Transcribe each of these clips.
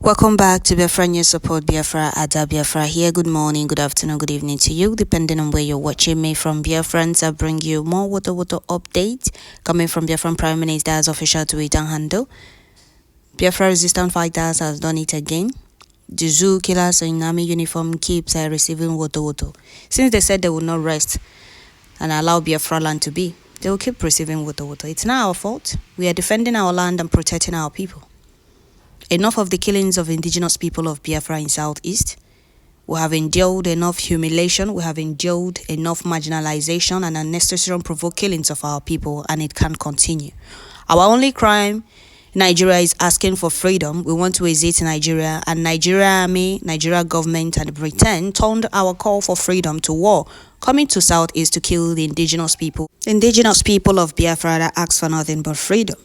Welcome back to Biafran News Support Biafra. Ada Biafra here. Good morning, good afternoon, good evening to you, depending on where you're watching me from. Biafrans, I bring you more Wotowoto updates coming from Biafran Prime Minister's official Twitter handle. Biafra resistant fighters has done it again. The zoo killers in army uniform keeps receiving Wotowoto. Since they said they will not rest and allow Biafra land to be, they will keep receiving Wotowoto. It's not our fault. We are defending our land and protecting our people. Enough of the killings of indigenous people of Biafra in Southeast. We have endured enough humiliation. We have endured enough marginalization and unnecessary unprovoked killings of our people, and it can't continue. Our only crime in Nigeria is asking for freedom. We want to exit Nigeria, and Nigeria army, Nigeria government, and Britain turned our call for freedom to war, coming to Southeast to kill the indigenous people. Indigenous people of Biafra that ask for nothing but freedom.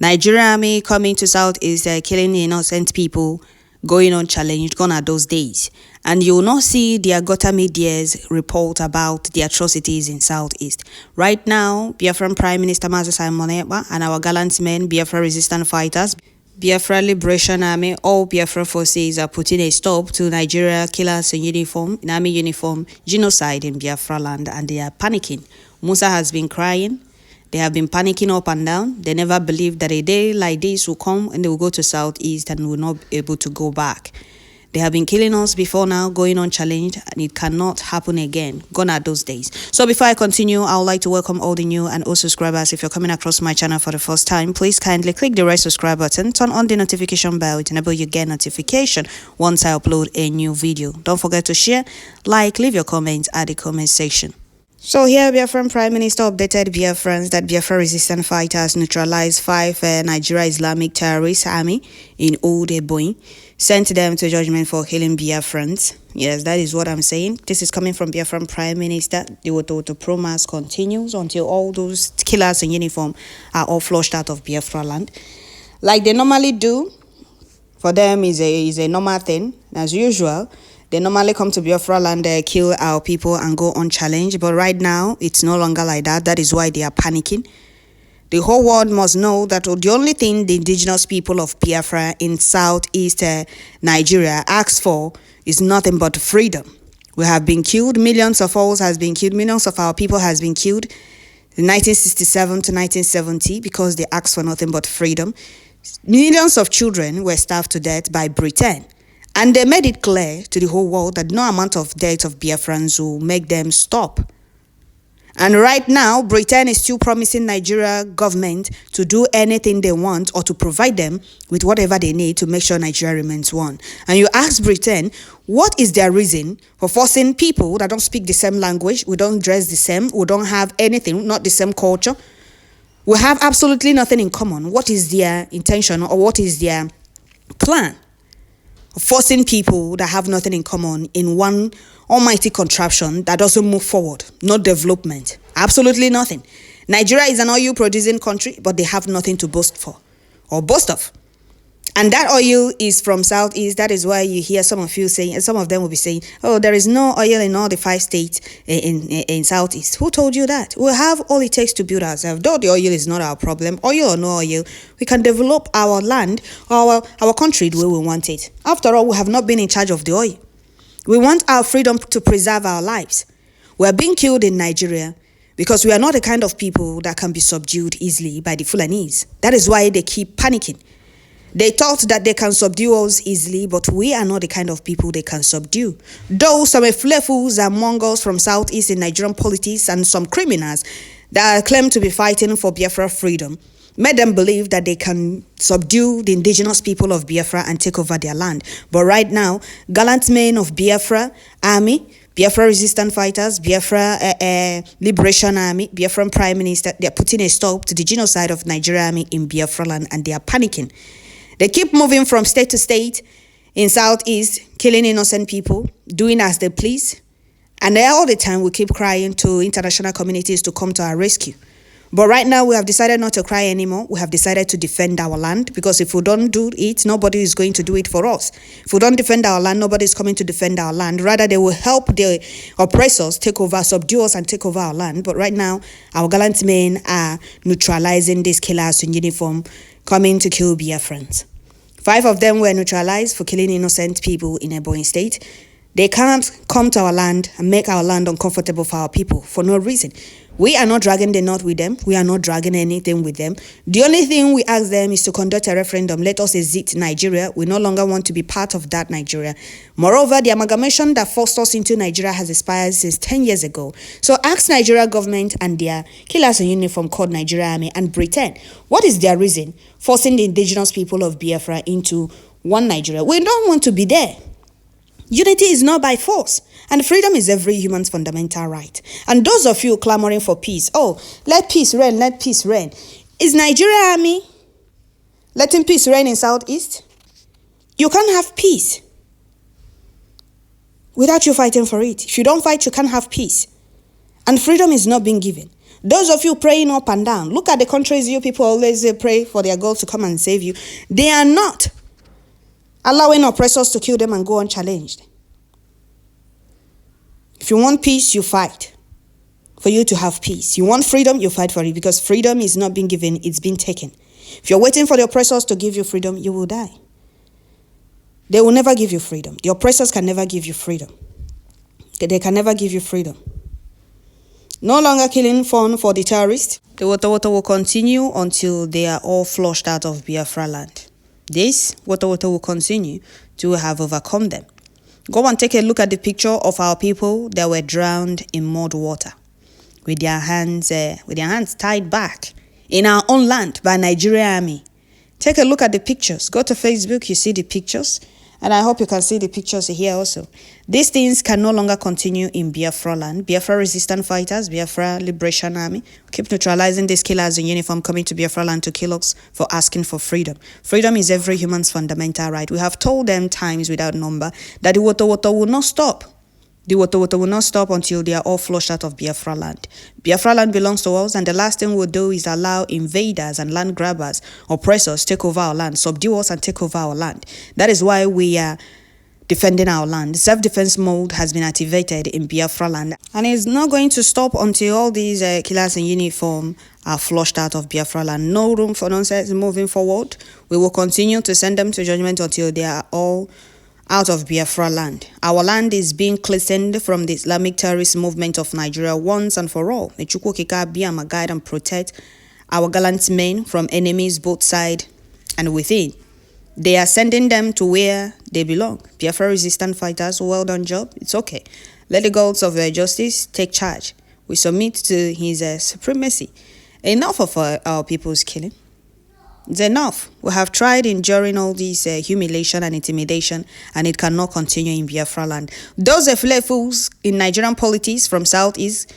Nigeria army coming to Southeast, killing innocent people, going unchallenged, gone are those days. And you will not see their gutter medias report about the atrocities in Southeast. Right now, Biafran Prime Minister Mazi Simon Ekpa and our gallant men, Biafra resistant fighters, Biafra Liberation Army, all Biafra forces are putting a stop to Nigeria killers in army uniform, genocide in Biafra land, and they are panicking. Musa has been crying. They have been panicking up and down. They never believed that a day like this will come and they will go to Southeast and will not be able to go back. They have been killing us before now, going unchallenged, and it cannot happen again. Gone are those days. So before I continue, I would like to welcome all the new and old subscribers. If you're coming across my channel for the first time, please kindly click the red subscribe button, turn on the notification bell to enable you get notification once I upload a new video. Don't forget to share, like, leave your comments at the comment section. So here, Biafran Prime Minister updated Biafrans that Biafra resistant fighters neutralized 5 Nigeria Islamic terrorist army in Old Ebonyi, sent them to judgment for killing Biafrans. Yes, that is what I'm saying. This is coming from Biafran Prime Minister. The Wotowoto promise continues until all those killers in uniform are all flushed out of Biafra land. Like they normally do, for them is a normal thing, as usual. They normally come to Biafra land, kill our people and go unchallenged. But right now, it's no longer like that. That is why they are panicking. The whole world must know that the only thing the indigenous people of Biafra in Southeast Nigeria ask for is nothing but freedom. We have been killed. Millions of us has been killed. Millions of our people has been killed in 1967 to 1970 because they asked for nothing but freedom. Millions of children were starved to death by Britain. And they made it clear to the whole world that no amount of death of Biafrans will make them stop. And right now, Britain is still promising Nigeria government to do anything they want or to provide them with whatever they need to make sure Nigeria remains one. And you ask Britain, what is their reason for forcing people that don't speak the same language, we don't dress the same, we don't have anything, not the same culture, we have absolutely nothing in common. What is their intention or what is their plan? Forcing people that have nothing in common in one almighty contraption that doesn't move forward, no development, absolutely nothing. Nigeria is an oil producing country, but they have nothing to boast for or boast of. And that oil is from Southeast. That is why you hear some of you saying, and some of them will be saying, oh, there is no oil in all the 5 states in Southeast. Who told you that? We have all it takes to build ourselves. Though the oil is not our problem, oil or no oil, we can develop our land, our country the way we want it. After all, we have not been in charge of the oil. We want our freedom to preserve our lives. We are being killed in Nigeria because we are not the kind of people that can be subdued easily by the Fulanese. That is why they keep panicking. They thought that they can subdue us easily, but we are not the kind of people they can subdue. Though some fools and Mongols from Southeast in Nigerian politics and some criminals that claim to be fighting for Biafra freedom made them believe that they can subdue the indigenous people of Biafra and take over their land. But right now, gallant men of Biafra army, Biafra resistant fighters, Biafra Liberation Army, Biafran Prime Minister, they are putting a stop to the genocide of Nigeria army in Biafra land, and they are panicking. They keep moving from state to state in Southeast, killing innocent people, doing as they please. And all the time we keep crying to international communities to come to our rescue. But right now we have decided not to cry anymore. We have decided to defend our land, because if we don't do it, nobody is going to do it for us. If we don't defend our land, nobody is coming to defend our land. Rather, they will help the oppressors take over, subdue us and take over our land. But right now, our gallant men are neutralizing these killers in uniform coming to kill Biafrans. 5 of them were neutralized for killing innocent people in Ebonyi state. They can't come to our land and make our land uncomfortable for our people for no reason. We are not dragging the knot with them. We are not dragging anything with them. The only thing we ask them is to conduct a referendum. Let us exit Nigeria. We no longer want to be part of that Nigeria. Moreover, the amalgamation that forced us into Nigeria has expired since 10 years ago. So ask Nigeria government and their killers in uniform called Nigeria Army and Britain, what is their reason forcing the indigenous people of Biafra into one Nigeria? We don't want to be there. Unity is not by force, and freedom is every human's fundamental right. And those of you clamoring for peace, oh, let peace reign, let peace reign. Is Nigeria Army letting peace reign in Southeast? You can't have peace without you fighting for it. If you don't fight, you can't have peace. And freedom is not being given. Those of you praying up and down, look at the countries you people always pray for their God to come and save you. They are not allowing oppressors to kill them and go unchallenged. If you want peace, you fight for you to have peace. You want freedom, you fight for it, because freedom is not being given, it's being taken. If you're waiting for the oppressors to give you freedom, you will die. They will never give you freedom. The oppressors can never give you freedom. They can never give you freedom. No longer killing fun for the terrorists. The Wotowoto will continue until they are all flushed out of Biafra land. This, Wotowoto will continue to have overcome them. Go and take a look at the picture of our people that were drowned in mud water with their hands tied back in our own land by Nigeria Army. Take a look at the pictures. Go to Facebook, you see the pictures. And I hope you can see the pictures here also. These things can no longer continue in Biafra land. Biafra resistant fighters, Biafra Liberation Army, keep neutralizing these killers in uniform coming to Biafra land to kill us for asking for freedom. Freedom is every human's fundamental right. We have told them times without number that the Wotowoto will not stop. The Wotowoto will not stop until they are all flushed out of Biafra land. Biafra land belongs to us, and the last thing we'll do is allow invaders and land grabbers, oppressors, take over our land, subdue us and take over our land. That is why we are defending our land. Self-defense mode has been activated in Biafra land, and it's not going to stop until all these killers in uniform are flushed out of Biafra land. No room for nonsense moving forward. We will continue to send them to judgment until they are all out of Biafra land. Our land is being cleansed from the Islamic terrorist movement of Nigeria once and for all. May Chukwu Okike be our guide and protect our gallant men from enemies both side and within. They are sending them to where they belong. Biafra resistant fighters, well done job. It's okay. Let the gods of justice take charge. We submit to his supremacy. Enough of our people's killing. It's enough. We have tried enduring all this humiliation and intimidation, and it cannot continue in Biafra land. Those fools in Nigerian politics from Southeast,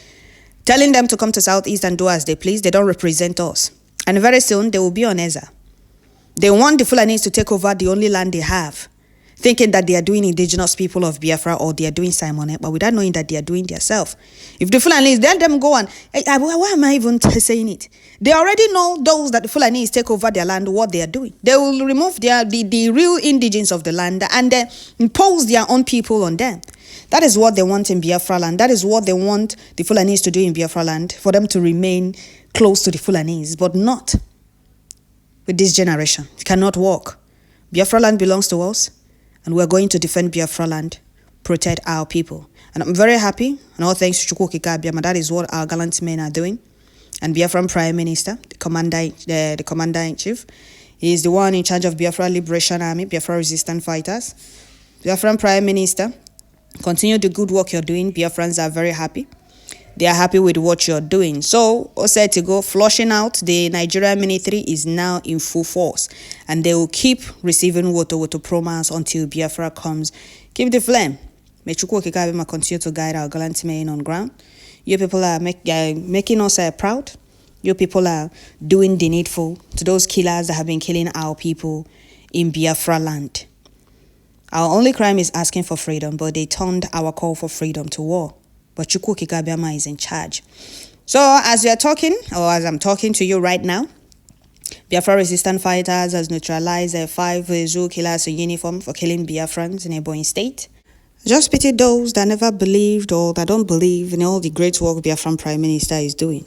telling them to come to Southeast and do as they please, they don't represent us. And very soon, they will be on Eza. They want the Fulanis to take over the only land they have, thinking that they are doing indigenous people of Biafra or they are doing Simon, but without knowing that they are doing themselves. If the Fulanis, let them go on. Why am I even saying it? They already know those that the Fulanis take over their land, what they are doing. They will remove the real indigenes of the land and impose their own people on them. That is what they want in Biafra land. That is what they want the Fulanis to do in Biafra land, for them to remain close to the Fulanis, but not with this generation. It cannot work. Biafra land belongs to us, and we're going to defend Biafra land, protect our people. And I'm very happy, and all thanks to Chukwu Okike Abiama. That is what our gallant men are doing. And Biafran Prime Minister, the Commander-in-Chief, he is the one in charge of Biafra Liberation Army, Biafra Resistant Fighters. Biafran Prime Minister, continue the good work you're doing. Biafrans are very happy. They are happy with what you're doing. So, said to go, flushing out the Nigerian military is now in full force. And they will keep receiving Wotowoto promise until Biafra comes. Keep the flame. May Chukwu Okike Abiama continue to guide our gallant men on ground. You people are making us proud. You people are doing the needful to those killers that have been killing our people in Biafra land. Our only crime is asking for freedom, but they turned our call for freedom to war. But Chukwu Okike Abiama is in charge. So as we are talking, or as I'm talking to you right now, Biafra resistant fighters has neutralized 5 Zoo killers in uniform for killing Biafrans in Ebonyi state. Just pity those that never believed or that don't believe in all the great work Biafran Prime Minister is doing.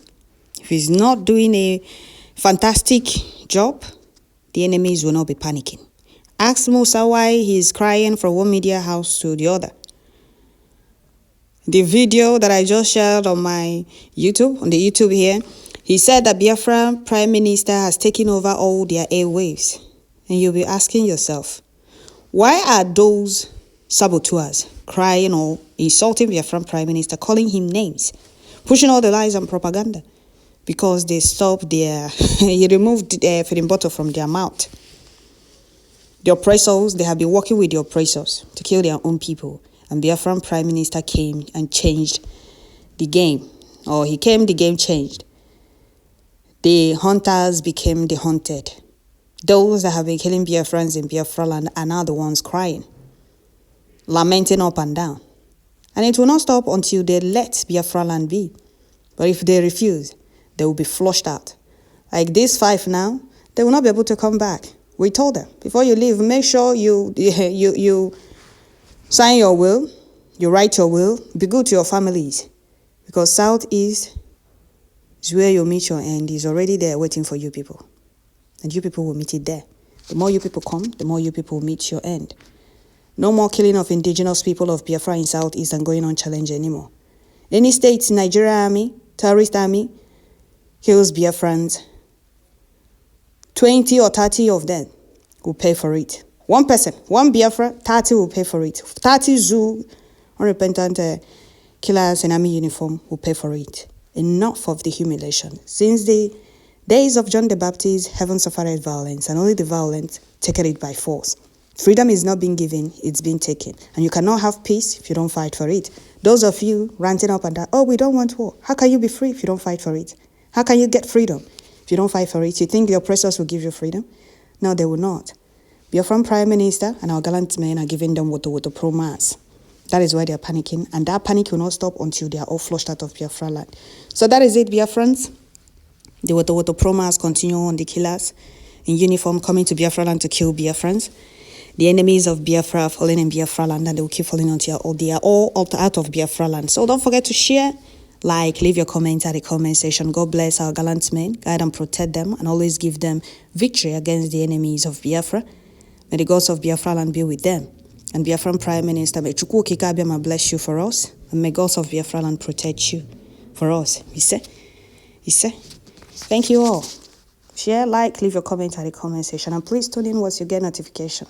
If he's not doing a fantastic job, the enemies will not be panicking. Ask Musa why he's crying from one media house to the other. The video that I just shared on my YouTube, on the YouTube here, he said that Biafran Prime Minister has taken over all their airwaves. And you'll be asking yourself, why are those saboteurs crying or insulting Biafran Prime Minister, calling him names, pushing all the lies and propaganda? Because they stopped their, he removed their feeding bottle from their mouth. The oppressors, they have been working with the oppressors to kill their own people. And Biafran Prime Minister came and changed the game. Or he came, the game changed. The hunters became the hunted. Those that have been killing Biafrans in Biafra land are now the ones crying, lamenting up and down. And it will not stop until they let Biafra land be. But if they refuse, they will be flushed out. Like these 5 now, they will not be able to come back. We told them, before you leave, make sure you sign your will, you write your will, be good to your families. Because Southeast is where you meet your end. Is already there waiting for you people. And you people will meet it there. The more you people come, the more you people meet your end. No more killing of indigenous people of Biafra in Southeast and going on challenge anymore. Any state, Nigeria army, terrorist army, kills Biafrans, 20 or 30 of them will pay for it. One person, one Biafra, 30 will pay for it. 30 Zoo, unrepentant killers in army uniform will pay for it. Enough of the humiliation. Since the days of John the Baptist, heaven suffered violence, and only the violent take it by force. Freedom is not being given, it's being taken. And you cannot have peace if you don't fight for it. Those of you ranting up and down, oh, we don't want war. How can you be free if you don't fight for it? How can you get freedom if you don't fight for it? You think the oppressors will give you freedom? No, they will not. Biafran Prime Minister and our gallant men are giving them Wotowoto pro mass. That is why they are panicking. And that panic will not stop until they are all flushed out of Biafra land. So that is it, Biafrans. The Wotowoto pro mass continue on the killers in uniform coming to Biafra land to kill Biafrans. The enemies of Biafra are falling in Biafra land, and they will keep falling until they are all out of Biafra land. So don't forget to share, like, leave your comments at the comment section. God bless our gallant men, guide and protect them, and always give them victory against the enemies of Biafra. May the gods of Biafra land be with them. And Biafran Prime Minister, may Chukwu Kikabiyama bless you for us, and may gods of Biafra land protect you for us. You say? Thank you all. Share, like, leave your comments at the comment section, and please tune in once you get notification.